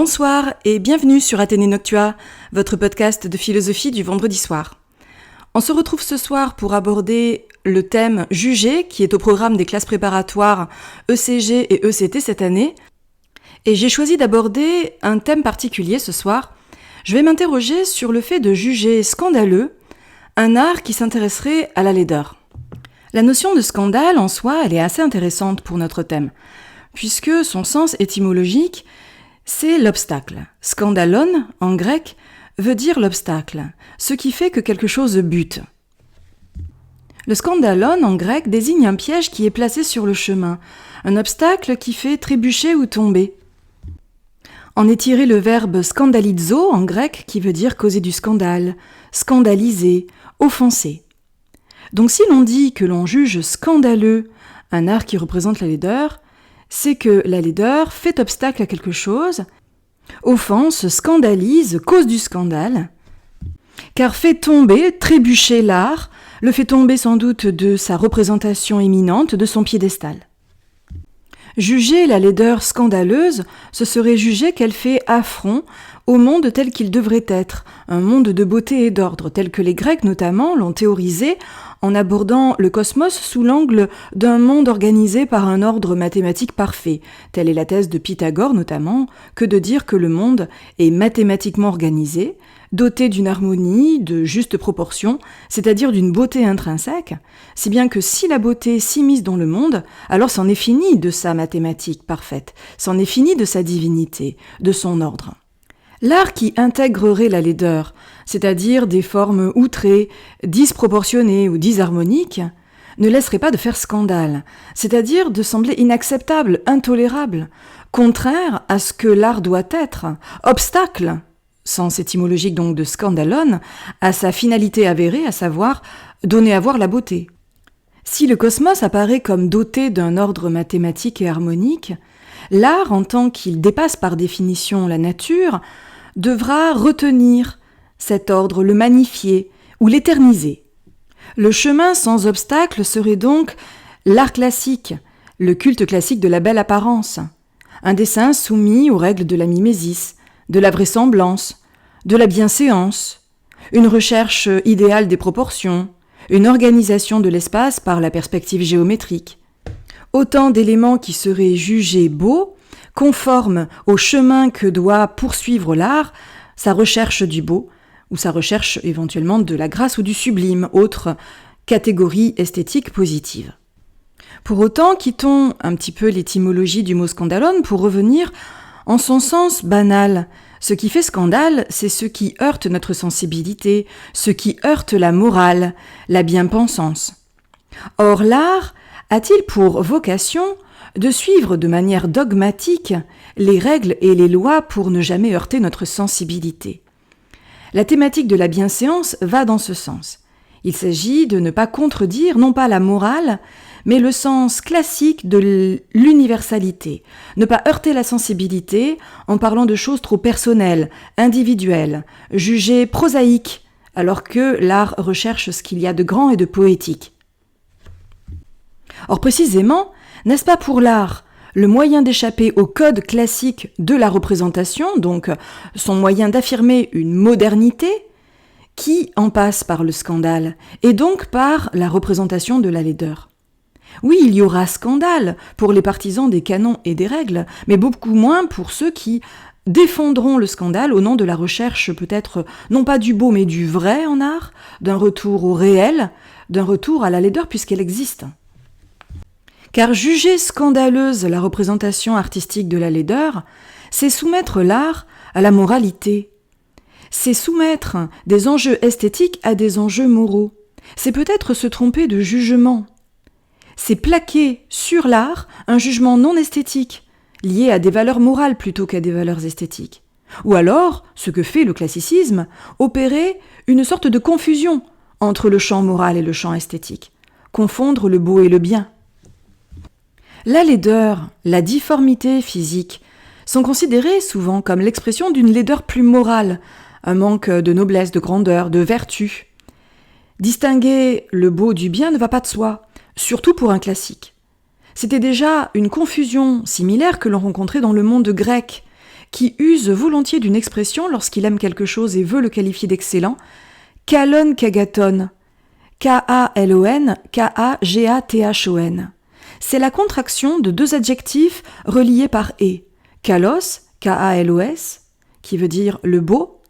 Bonsoir et bienvenue sur Athénée Noctua, votre podcast de philosophie du vendredi soir. On se retrouve ce soir pour aborder le thème Juger, qui est au programme des classes préparatoires ECG et ECT cette année. Et j'ai choisi d'aborder un thème particulier ce soir. Je vais m'interroger sur le fait de juger scandaleux un art qui s'intéresserait à la laideur. La notion de scandale en soi, elle est assez intéressante pour notre thème, puisque son sens étymologique, c'est l'obstacle. Scandalon, en grec, veut dire l'obstacle, ce qui fait que quelque chose bute. Le scandalon, en grec, désigne un piège qui est placé sur le chemin, un obstacle qui fait trébucher ou tomber. En est tiré le verbe scandalizo, en grec, qui veut dire causer du scandale, scandaliser, offenser. Donc si l'on dit que l'on juge scandaleux un art qui représente la laideur, c'est que la laideur fait obstacle à quelque chose, offense, scandalise, cause du scandale, car fait tomber, trébucher l'art, le fait tomber sans doute de sa représentation éminente, de son piédestal. Juger la laideur scandaleuse, ce serait juger qu'elle fait affront au monde tel qu'il devrait être, un monde de beauté et d'ordre, tel que les Grecs notamment l'ont théorisé en abordant le cosmos sous l'angle d'un monde organisé par un ordre mathématique parfait. Telle est la thèse de Pythagore notamment, que de dire que le monde est mathématiquement organisé, doté d'une harmonie, de juste proportion, c'est-à-dire d'une beauté intrinsèque, si bien que si la beauté s'immisce dans le monde, alors c'en est fini de sa mathématique parfaite, c'en est fini de sa divinité, de son ordre. L'art qui intégrerait la laideur, c'est-à-dire des formes outrées, disproportionnées ou disharmoniques, ne laisserait pas de faire scandale, c'est-à-dire de sembler inacceptable, intolérable, contraire à ce que l'art doit être, obstacle, sens étymologique donc de scandalon, à sa finalité avérée, à savoir donner à voir la beauté. Si le cosmos apparaît comme doté d'un ordre mathématique et harmonique, l'art, en tant qu'il dépasse par définition la nature, devra retenir cet ordre, le magnifier ou l'éterniser. Le chemin sans obstacle serait donc l'art classique, le culte classique de la belle apparence, un dessin soumis aux règles de la mimésis, de la vraisemblance, de la bienséance, une recherche idéale des proportions, une organisation de l'espace par la perspective géométrique. Autant d'éléments qui seraient jugés beaux, conformes au chemin que doit poursuivre l'art, sa recherche du beau, ou sa recherche éventuellement de la grâce ou du sublime, autre catégorie esthétique positive. Pour autant, quittons un petit peu l'étymologie du mot scandalon pour revenir en son sens banal. Ce qui fait scandale, c'est ce qui heurte notre sensibilité, ce qui heurte la morale, la bien-pensance. Or, l'art a-t-il pour vocation de suivre de manière dogmatique les règles et les lois pour ne jamais heurter notre sensibilité? La thématique de la bienséance va dans ce sens. Il s'agit de ne pas contredire non pas la morale, mais le sens classique de l'universalité, ne pas heurter la sensibilité en parlant de choses trop personnelles, individuelles, jugées prosaïques, alors que l'art recherche ce qu'il y a de grand et de poétique. Or précisément, n'est-ce pas pour l'art le moyen d'échapper au code classique de la représentation, donc son moyen d'affirmer une modernité, qui en passe par le scandale, et donc par la représentation de la laideur? Oui, il y aura scandale pour les partisans des canons et des règles, mais beaucoup moins pour ceux qui défendront le scandale au nom de la recherche peut-être non pas du beau mais du vrai en art, d'un retour au réel, d'un retour à la laideur puisqu'elle existe. Car juger scandaleuse la représentation artistique de la laideur, c'est soumettre l'art à la moralité. C'est soumettre des enjeux esthétiques à des enjeux moraux. C'est peut-être se tromper de jugement. C'est plaquer sur l'art un jugement non esthétique, lié à des valeurs morales plutôt qu'à des valeurs esthétiques. Ou alors, ce que fait le classicisme, opérer une sorte de confusion entre le champ moral et le champ esthétique, confondre le beau et le bien. La laideur, la difformité physique sont considérées souvent comme l'expression d'une laideur plus morale, un manque de noblesse, de grandeur, de vertu. Distinguer le beau du bien ne va pas de soi, surtout pour un classique. C'était déjà une confusion similaire que l'on rencontrait dans le monde grec, qui use volontiers d'une expression lorsqu'il aime quelque chose et veut le qualifier d'excellent, kalon kagaton, K-A-L-O-N, K-A-G-A-T-H-O-N. C'est la contraction de deux adjectifs reliés par « et ». Kalos, K-A-L-O-S, qui veut dire le beau,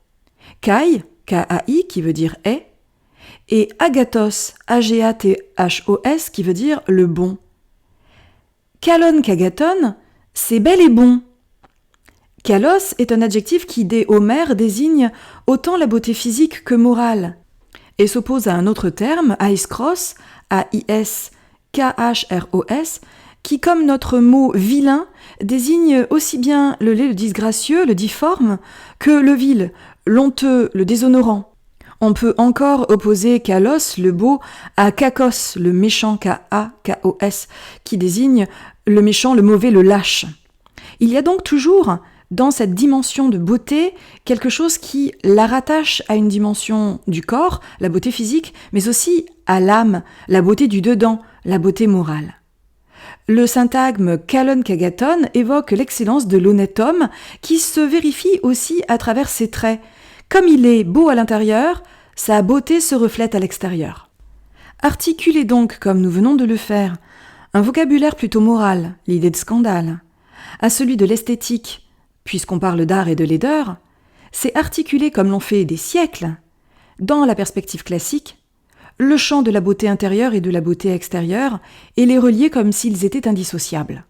kai, K-A-I, qui veut dire est, et agathos, A-G-A-T-H-O-S, qui veut dire le bon. Kalon kagaton, c'est bel et bon. Kalos est un adjectif qui, dès Homère, désigne autant la beauté physique que morale, et s'oppose à un autre terme, aiskros, A-I-S-K-H-R-O-S, qui, comme notre mot vilain, désigne aussi bien le laid, le disgracieux, le difforme, que le vil, l'honteux, le déshonorant. On peut encore opposer kalos, le beau, à kakos, le méchant, K-A-K-O-S, qui désigne le méchant, le mauvais, le lâche. Il y a donc toujours, dans cette dimension de beauté, quelque chose qui la rattache à une dimension du corps, la beauté physique, mais aussi à l'âme, la beauté du dedans, la beauté morale. Le syntagme kalon kagaton évoque l'excellence de l'honnête homme qui se vérifie aussi à travers ses traits. Comme il est beau à l'intérieur, sa beauté se reflète à l'extérieur. Articuler donc, comme nous venons de le faire, un vocabulaire plutôt moral, l'idée de scandale, à celui de l'esthétique, puisqu'on parle d'art et de laideur, c'est articuler comme l'ont fait des siècles, dans la perspective classique, le champ de la beauté intérieure et de la beauté extérieure, et les relier comme s'ils étaient indissociables.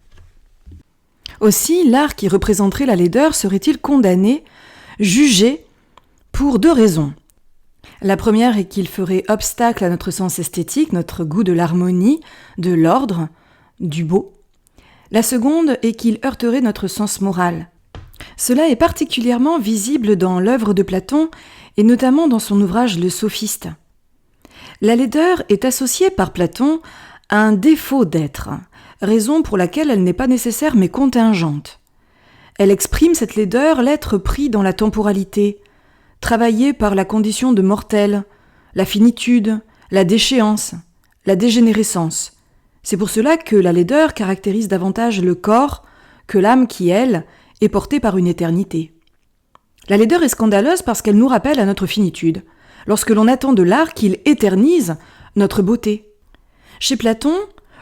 Aussi, l'art qui représenterait la laideur serait-il condamné, jugé, pour deux raisons. La première est qu'il ferait obstacle à notre sens esthétique, notre goût de l'harmonie, de l'ordre, du beau. La seconde est qu'il heurterait notre sens moral. Cela est particulièrement visible dans l'œuvre de Platon et notamment dans son ouvrage Le Sophiste. La laideur est associée par Platon à un défaut d'être, raison pour laquelle elle n'est pas nécessaire mais contingente. Elle exprime cette laideur, l'être pris dans la temporalité, travaillé par la condition de mortel, la finitude, la déchéance, la dégénérescence. C'est pour cela que la laideur caractérise davantage le corps que l'âme qui, elle, est portée par une éternité. La laideur est scandaleuse parce qu'elle nous rappelle à notre finitude, lorsque l'on attend de l'art qu'il éternise notre beauté. Chez Platon,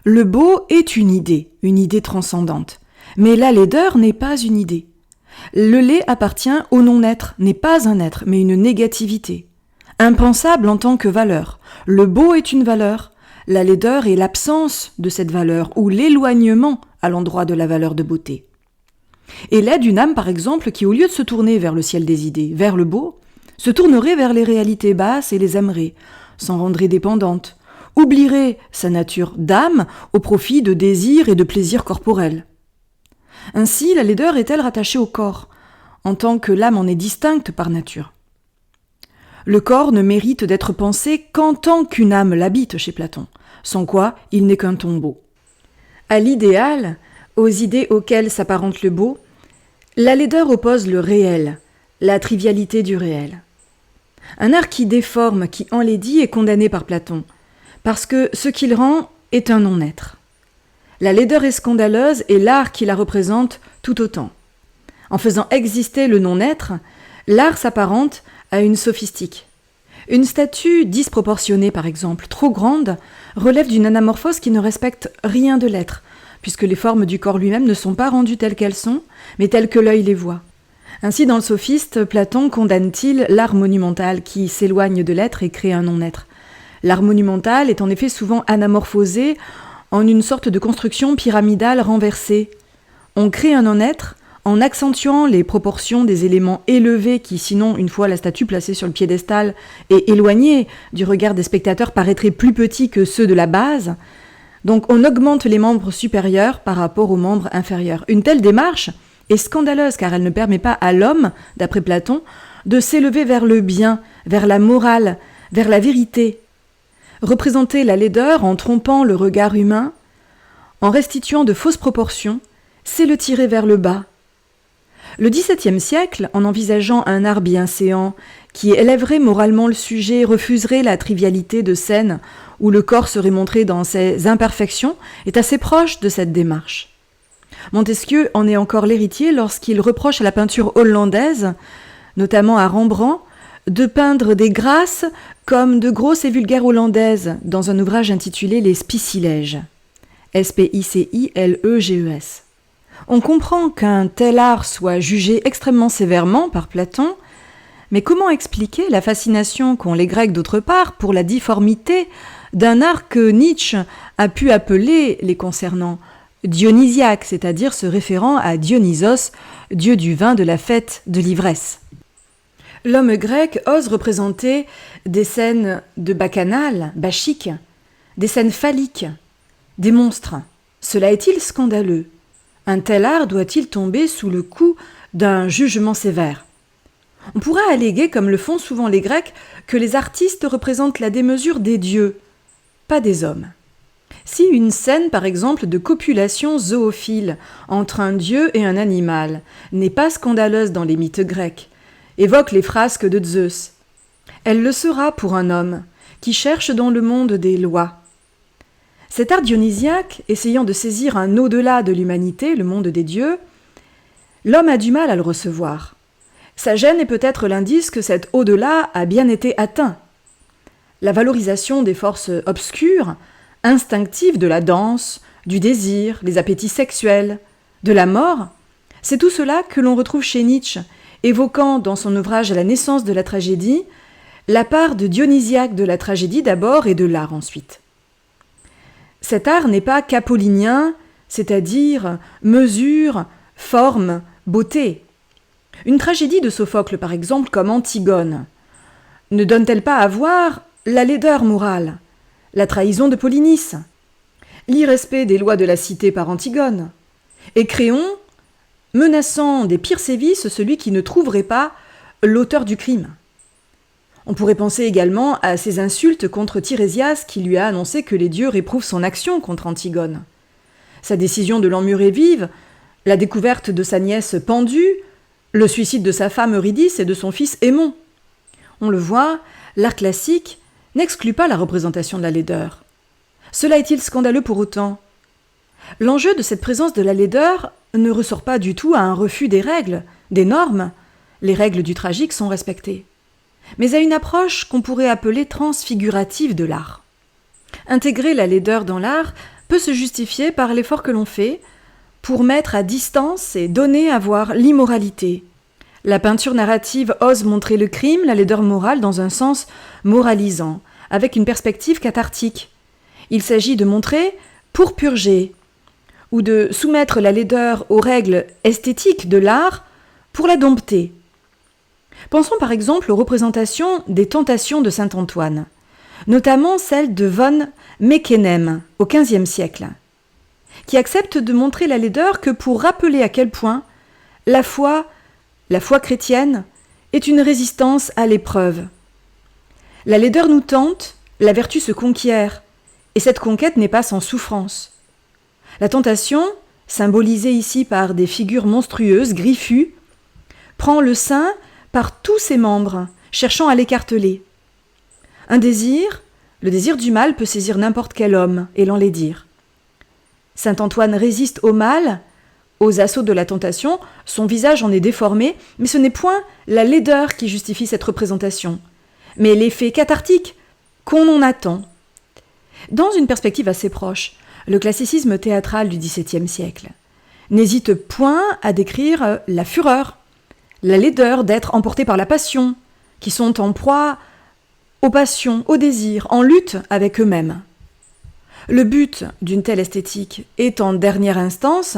le beau est une idée transcendante, mais la laideur n'est pas une idée. Le laid appartient au non-être, n'est pas un être, mais une négativité. Impensable en tant que valeur. Le beau est une valeur, la laideur est l'absence de cette valeur ou l'éloignement à l'endroit de la valeur de beauté. Et l'aide d'une âme, par exemple, qui au lieu de se tourner vers le ciel des idées, vers le beau, se tournerait vers les réalités basses et les aimerait, s'en rendrait dépendante, oublierait sa nature d'âme au profit de désirs et de plaisirs corporels. Ainsi, la laideur est-elle rattachée au corps, en tant que l'âme en est distincte par nature. Le corps ne mérite d'être pensé qu'en tant qu'une âme l'habite chez Platon, sans quoi il n'est qu'un tombeau. À l'idéal, aux idées auxquelles s'apparente le beau, la laideur oppose le réel, la trivialité du réel. Un art qui déforme, qui enlaidit est condamné par Platon, parce que ce qu'il rend est un non-être. La laideur est scandaleuse et l'art qui la représente tout autant. En faisant exister le non-être, l'art s'apparente à une sophistique. Une statue disproportionnée, par exemple, trop grande, relève d'une anamorphose qui ne respecte rien de l'être, puisque les formes du corps lui-même ne sont pas rendues telles qu'elles sont, mais telles que l'œil les voit. Ainsi, dans le Sophiste, Platon condamne-t-il l'art monumental qui s'éloigne de l'être et crée un non-être. L'art monumental est en effet souvent anamorphosé en une sorte de construction pyramidale renversée. On crée un non-être en accentuant les proportions des éléments élevés qui, sinon, une fois la statue placée sur le piédestal et éloignée du regard des spectateurs, paraîtraient plus petits que ceux de la base. Donc on augmente les membres supérieurs par rapport aux membres inférieurs. Une telle démarche est scandaleuse car elle ne permet pas à l'homme, d'après Platon, de s'élever vers le bien, vers la morale, vers la vérité. Représenter la laideur en trompant le regard humain, en restituant de fausses proportions, c'est le tirer vers le bas. Le XVIIe siècle, en envisageant un art bienséant qui élèverait moralement le sujet, refuserait la trivialité de scènes où le corps serait montré dans ses imperfections, est assez proche de cette démarche. Montesquieu en est encore l'héritier lorsqu'il reproche à la peinture hollandaise, notamment à Rembrandt, de peindre des grâces comme de grosses et vulgaires hollandaises dans un ouvrage intitulé Les Spicilèges. S-P-I-C-I-L-E-G-E-S. On comprend qu'un tel art soit jugé extrêmement sévèrement par Platon, mais comment expliquer la fascination qu'ont les Grecs d'autre part pour la difformité d'un art que Nietzsche a pu appeler les concernant dionysiaque, c'est-à-dire se référant à Dionysos, dieu du vin, de la fête, de l'ivresse. L'homme grec ose représenter des scènes de bacchanal, bachiques, des scènes phalliques, des monstres. Cela est-il scandaleux ? Un tel art doit-il tomber sous le coup d'un jugement sévère ? On pourra alléguer, comme le font souvent les Grecs, que les artistes représentent la démesure des dieux, pas des hommes. Si une scène, par exemple, de copulation zoophile entre un dieu et un animal n'est pas scandaleuse dans les mythes grecs, évoque les frasques de Zeus, elle le sera pour un homme qui cherche dans le monde des lois. Cet art dionysiaque, essayant de saisir un au-delà de l'humanité, le monde des dieux, l'homme a du mal à le recevoir. Sa gêne est peut-être l'indice que cet au-delà a bien été atteint. La valorisation des forces obscures, instinctives de la danse, du désir, les appétits sexuels, de la mort, c'est tout cela que l'on retrouve chez Nietzsche, évoquant dans son ouvrage La naissance de la tragédie, la part de dionysiaque de la tragédie d'abord et de l'art ensuite. Cet art n'est pas qu'apollinien, c'est-à-dire mesure, forme, beauté. Une tragédie de Sophocle, par exemple, comme Antigone, ne donne-t-elle pas à voir la laideur morale, la trahison de Polynice, l'irrespect des lois de la cité par Antigone, et Créon menaçant des pires sévices celui qui ne trouverait pas l'auteur du crime. On pourrait penser également à ses insultes contre Tirésias qui lui a annoncé que les dieux réprouvent son action contre Antigone. Sa décision de l'emmurer vive, la découverte de sa nièce pendue, le suicide de sa femme Eurydice et de son fils Aimon. On le voit, l'art classique n'exclut pas la représentation de la laideur. Cela est-il scandaleux pour autant ? L'enjeu de cette présence de la laideur ne ressort pas du tout à un refus des règles, des normes. Les règles du tragique sont respectées. Mais à une approche qu'on pourrait appeler transfigurative de l'art. Intégrer la laideur dans l'art peut se justifier par l'effort que l'on fait pour mettre à distance et donner à voir l'immoralité. La peinture narrative ose montrer le crime, la laideur morale dans un sens moralisant, avec une perspective cathartique. Il s'agit de montrer pour purger, ou de soumettre la laideur aux règles esthétiques de l'art pour la dompter. Pensons par exemple aux représentations des tentations de saint Antoine, notamment celle de von Meckenem au XVe siècle, qui accepte de montrer la laideur que pour rappeler à quel point la foi chrétienne est une résistance à l'épreuve. La laideur nous tente, la vertu se conquiert, et cette conquête n'est pas sans souffrance. La tentation, symbolisée ici par des figures monstrueuses, griffues, prend le saint par tous ses membres, cherchant à l'écarteler. Un désir, le désir du mal, peut saisir n'importe quel homme et l'enlaidir. Saint Antoine résiste au mal, aux assauts de la tentation, son visage en est déformé, mais ce n'est point la laideur qui justifie cette représentation, mais l'effet cathartique qu'on en attend. Dans une perspective assez proche, le classicisme théâtral du XVIIe siècle n'hésite point à décrire la fureur, la laideur d'être emporté par la passion, qui sont en proie aux passions, aux désirs, en lutte avec eux-mêmes. Le but d'une telle esthétique est en dernière instance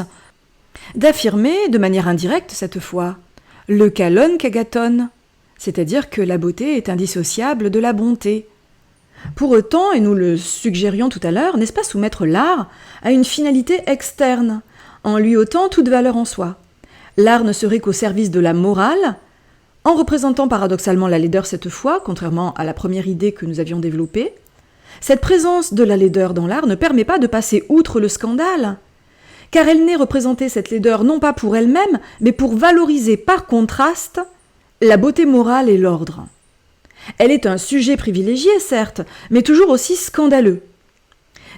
d'affirmer, de manière indirecte cette fois, le kalon kagaton, c'est-à-dire que la beauté est indissociable de la bonté. Pour autant, et nous le suggérions tout à l'heure, n'est-ce pas soumettre l'art à une finalité externe, en lui ôtant toute valeur en soi ? L'art ne serait qu'au service de la morale, en représentant paradoxalement la laideur cette fois, contrairement à la première idée que nous avions développée. Cette présence de la laideur dans l'art ne permet pas de passer outre le scandale, car elle n'est représentée cette laideur non pas pour elle-même, mais pour valoriser par contraste la beauté morale et l'ordre. Elle est un sujet privilégié, certes, mais toujours aussi scandaleux.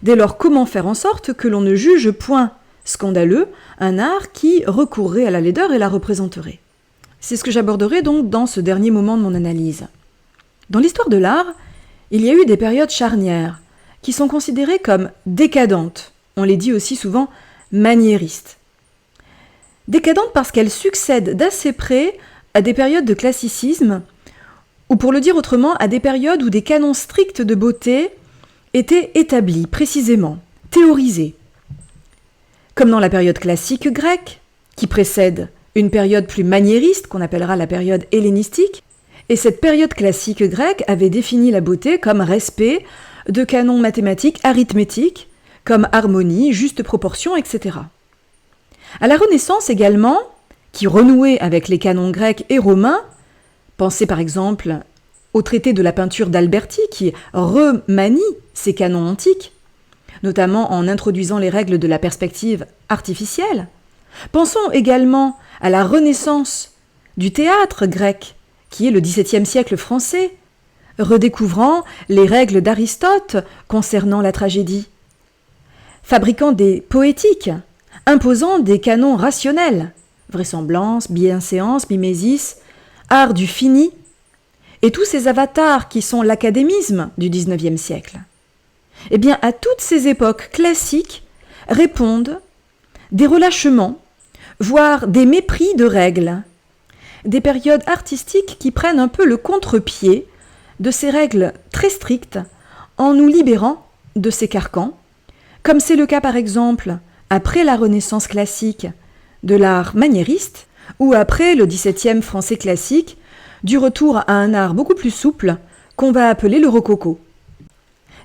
Dès lors, comment faire en sorte que l'on ne juge point scandaleux, un art qui recourrait à la laideur et la représenterait. C'est ce que j'aborderai donc dans ce dernier moment de mon analyse. Dans l'histoire de l'art, il y a eu des périodes charnières qui sont considérées comme décadentes. On les dit aussi souvent maniéristes. Décadentes parce qu'elles succèdent d'assez près à des périodes de classicisme, ou pour le dire autrement, à des périodes où des canons stricts de beauté étaient établis précisément, théorisés. Comme dans la période classique grecque, qui précède une période plus maniériste qu'on appellera la période hellénistique, et cette période classique grecque avait défini la beauté comme respect de canons mathématiques arithmétiques, comme harmonie, juste proportion, etc. À la Renaissance également, qui renouait avec les canons grecs et romains, pensez par exemple au traité de la peinture d'Alberti qui remanie ces canons antiques, notamment en introduisant les règles de la perspective artificielle. Pensons également à la renaissance du théâtre grec, qui est le XVIIe siècle français, redécouvrant les règles d'Aristote concernant la tragédie, fabriquant des poétiques, imposant des canons rationnels, vraisemblance, bienséance, mimésis, art du fini, et tous ces avatars qui sont l'académisme du XIXe siècle. Eh bien, à toutes ces époques classiques répondent des relâchements, voire des mépris de règles, des périodes artistiques qui prennent un peu le contre-pied de ces règles très strictes en nous libérant de ces carcans, comme c'est le cas par exemple après la Renaissance classique de l'art maniériste ou après le XVIIe français classique du retour à un art beaucoup plus souple qu'on va appeler le rococo.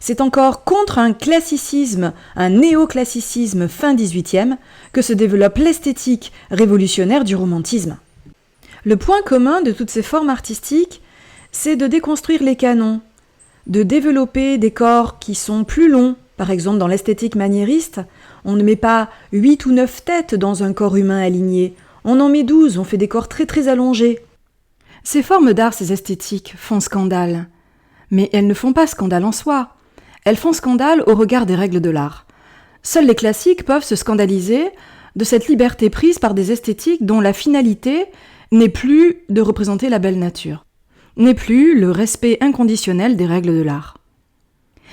C'est encore contre un classicisme, un néoclassicisme fin XVIIIe que se développe l'esthétique révolutionnaire du romantisme. Le point commun de toutes ces formes artistiques, c'est de déconstruire les canons, de développer des corps qui sont plus longs. Par exemple, dans l'esthétique maniériste, on ne met pas 8 ou 9 têtes dans un corps humain aligné, on en met 12, on fait des corps très très allongés. Ces formes d'art, ces esthétiques, font scandale. Mais elles ne font pas scandale en soi. Elles font scandale au regard des règles de l'art. Seuls les classiques peuvent se scandaliser de cette liberté prise par des esthétiques dont la finalité n'est plus de représenter la belle nature, n'est plus le respect inconditionnel des règles de l'art.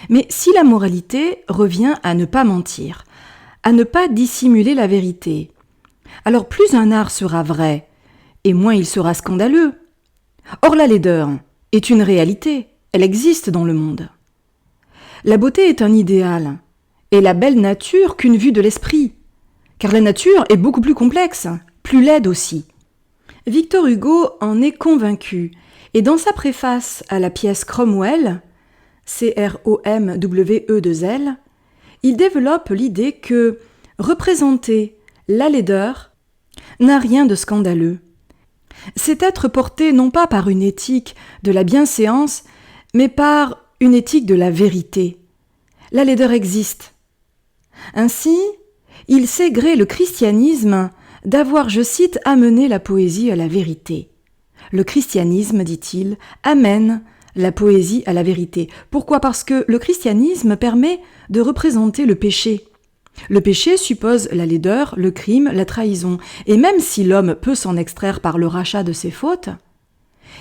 Mais si la moralité revient à ne pas mentir, à ne pas dissimuler la vérité, alors plus un art sera vrai, et moins il sera scandaleux. Or la laideur est une réalité, elle existe dans le monde. La beauté est un idéal, et la belle nature qu'une vue de l'esprit, car la nature est beaucoup plus complexe, plus laide aussi. Victor Hugo en est convaincu, et dans sa préface à la pièce Cromwell, C-R-O-M-W-E-2-L, il développe l'idée que représenter la laideur n'a rien de scandaleux. C'est être porté non pas par une éthique de la bienséance, mais par une éthique de la vérité. La laideur existe. Ainsi, il sait gré le christianisme d'avoir, je cite, amené la poésie à la vérité. Le christianisme, dit-il, amène la poésie à la vérité. Pourquoi ? Parce que le christianisme permet de représenter le péché. Le péché suppose la laideur, le crime, la trahison. Et même si l'homme peut s'en extraire par le rachat de ses fautes,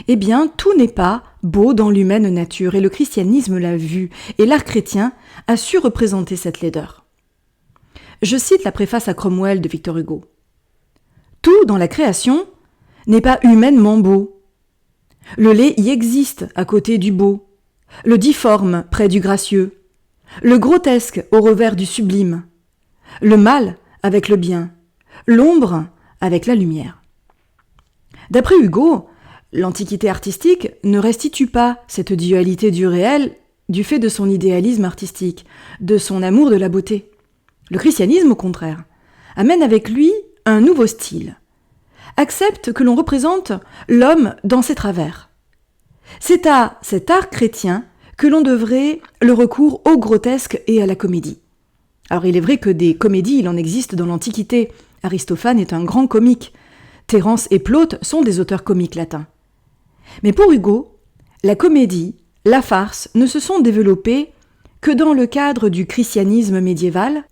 eh bien, tout n'est pas beau dans l'humaine nature. Et le christianisme l'a vu. Et l'art chrétien a su représenter cette laideur. Je cite la préface à Cromwell de Victor Hugo. « Tout dans la création n'est pas humainement beau. Le laid y existe à côté du beau, le difforme près du gracieux, le grotesque au revers du sublime, le mal avec le bien, l'ombre avec la lumière. » D'après Hugo, l'Antiquité artistique ne restitue pas cette dualité du réel du fait de son idéalisme artistique, de son amour de la beauté. Le christianisme, au contraire, amène avec lui un nouveau style, accepte que l'on représente l'homme dans ses travers. C'est à cet art chrétien que l'on devrait le recours au grotesque et à la comédie. Alors il est vrai que des comédies, il en existe dans l'Antiquité. Aristophane est un grand comique. Terence et Plaute sont des auteurs comiques latins. Mais pour Hugo, la comédie, la farce ne se sont développées que dans le cadre du christianisme médiéval,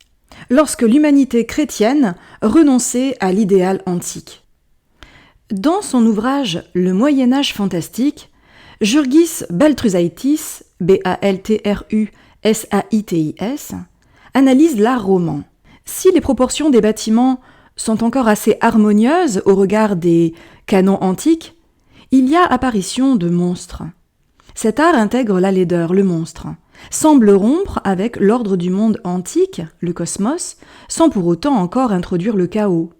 lorsque l'humanité chrétienne renonçait à l'idéal antique. Dans son ouvrage « Le Moyen-Âge fantastique », Jurgis Baltrusaitis, Baltrusaitis, analyse l'art roman. Si les proportions des bâtiments sont encore assez harmonieuses au regard des canons antiques, il y a apparition de monstres. Cet art intègre la laideur, le monstre, semble rompre avec l'ordre du monde antique, le cosmos, sans pour autant encore introduire le chaos.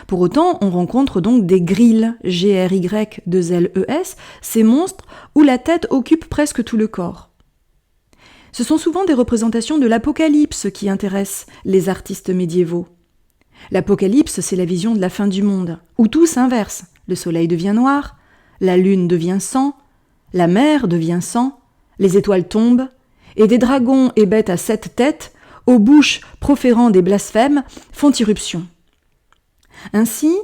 Pour autant, on rencontre donc des grilles, G-R-Y-2-L-E-S, ces monstres où la tête occupe presque tout le corps. Ce sont souvent des représentations de l'Apocalypse qui intéressent les artistes médiévaux. L'Apocalypse, c'est la vision de la fin du monde, où tout s'inverse. Le soleil devient noir, la lune devient sang, la mer devient sang, les étoiles tombent, et des dragons et bêtes à 7 têtes, aux bouches proférant des blasphèmes, font irruption. Ainsi,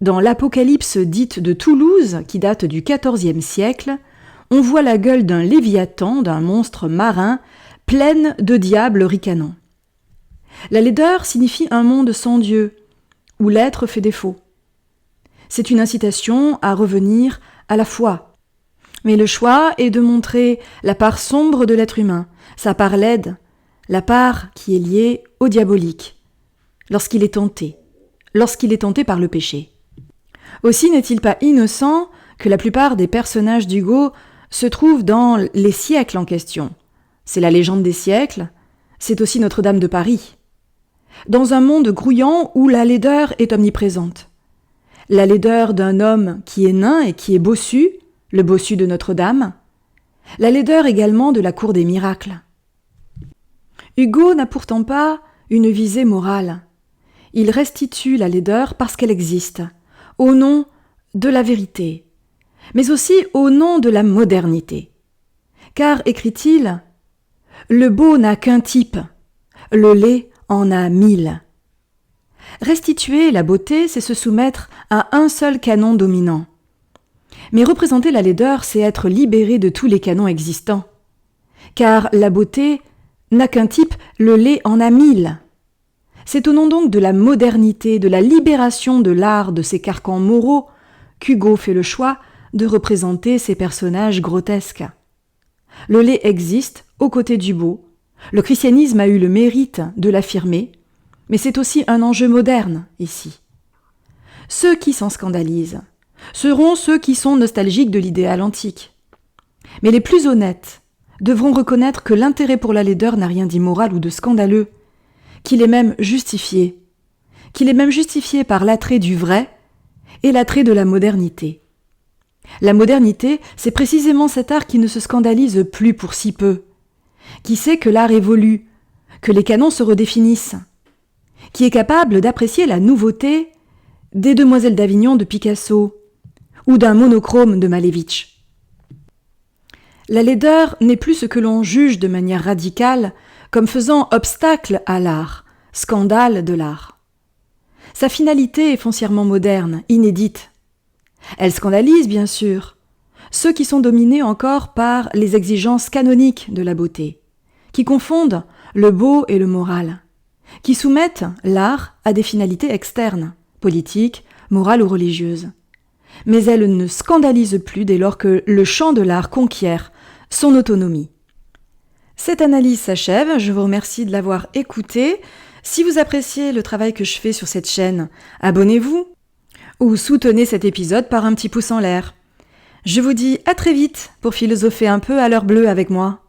dans l'Apocalypse dite de Toulouse, qui date du XIVe siècle, on voit la gueule d'un léviathan, d'un monstre marin, pleine de diables ricanants. La laideur signifie un monde sans Dieu, où l'être fait défaut. C'est une incitation à revenir à la foi. Mais le choix est de montrer la part sombre de l'être humain, sa part laide, la part qui est liée au diabolique, lorsqu'il est tenté par le péché. Aussi n'est-il pas innocent que la plupart des personnages d'Hugo se trouvent dans les siècles en question. C'est la légende des siècles, c'est aussi Notre-Dame de Paris. Dans un monde grouillant où la laideur est omniprésente. La laideur d'un homme qui est nain et qui est bossu, le bossu de Notre-Dame. La laideur également de la cour des miracles. Hugo n'a pourtant pas une visée morale. Il restitue la laideur parce qu'elle existe, au nom de la vérité, mais aussi au nom de la modernité. Car, écrit-il, « Le beau n'a qu'un type, le laid en a 1000. » Restituer la beauté, c'est se soumettre à un seul canon dominant. Mais représenter la laideur, c'est être libéré de tous les canons existants. Car la beauté n'a qu'un type, le laid en a 1000. C'est au nom donc de la modernité, de la libération de l'art de ses carcans moraux, qu'Hugo fait le choix de représenter ces personnages grotesques. Le laid existe aux côtés du beau. Le christianisme a eu le mérite de l'affirmer, mais c'est aussi un enjeu moderne ici. Ceux qui s'en scandalisent seront ceux qui sont nostalgiques de l'idéal antique. Mais les plus honnêtes devront reconnaître que l'intérêt pour la laideur n'a rien d'immoral ou de scandaleux, qu'il est même justifié par l'attrait du vrai et l'attrait de la modernité. La modernité, c'est précisément cet art qui ne se scandalise plus pour si peu, qui sait que l'art évolue, que les canons se redéfinissent, qui est capable d'apprécier la nouveauté des Demoiselles d'Avignon de Picasso ou d'un monochrome de Malevich. La laideur n'est plus ce que l'on juge de manière radicale comme faisant obstacle à l'art, scandale de l'art. Sa finalité est foncièrement moderne, inédite. Elle scandalise, bien sûr, ceux qui sont dominés encore par les exigences canoniques de la beauté, qui confondent le beau et le moral, qui soumettent l'art à des finalités externes, politiques, morales ou religieuses. Mais elle ne scandalise plus dès lors que le champ de l'art conquiert son autonomie. Cette analyse s'achève, je vous remercie de l'avoir écoutée. Si vous appréciez le travail que je fais sur cette chaîne, abonnez-vous ou soutenez cet épisode par un petit pouce en l'air. Je vous dis à très vite pour philosopher un peu à l'heure bleue avec moi.